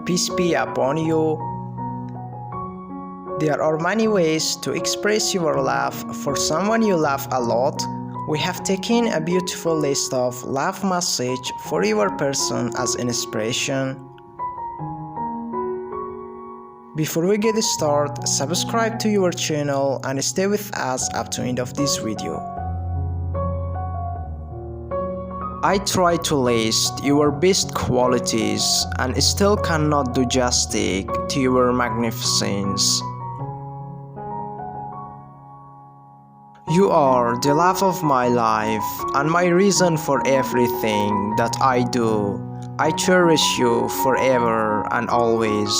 peace be upon you. There are many ways to express your love for someone you love a lot. We have taken a beautiful list of love messages for your person as inspiration. Before we get started, subscribe to your channel and stay with us up to the end of this video. I try to list your best qualities and still cannot do justice to your magnificence. You are the love of my life and my reason for everything that I do. I cherish you forever and always.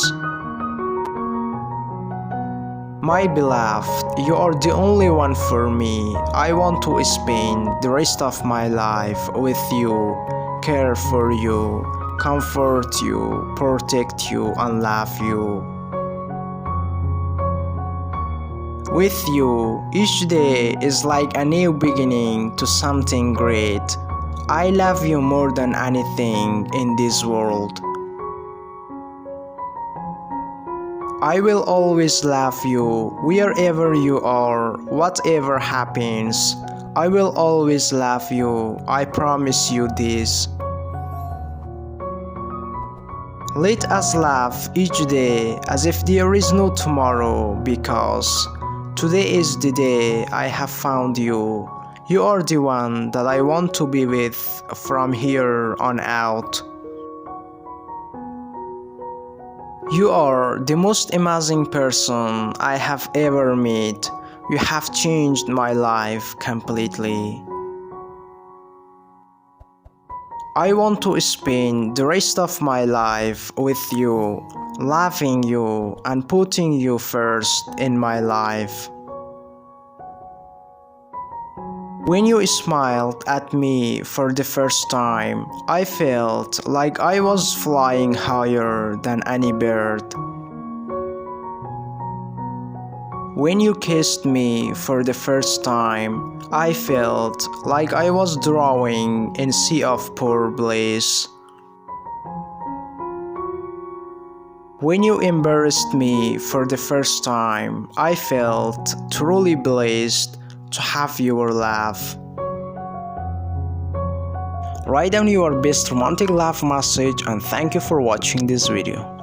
My beloved, you are the only one for me. I want to spend the rest of my life with you, care for you, comfort you, protect you, and love you. With you, each day is like a new beginning to something great. I love you more than anything in this world. I will always love you wherever you are, whatever happens. I will always love you, I promise you this. Let us laugh each day as if there is no tomorrow, because today is the day I have found you. You are the one that I want to be with from here on out. You are the most amazing person I have ever met. You have changed my life completely. I want to spend the rest of my life with you, loving you and putting you first in my life. When you smiled at me for the first time, I felt like I was flying higher than any bird. When you kissed me for the first time, I felt like I was drowning in a sea of pure bliss. When you embraced me for the first time, I felt truly blessed to have your love. Write down your best romantic love message and thank you for watching this video.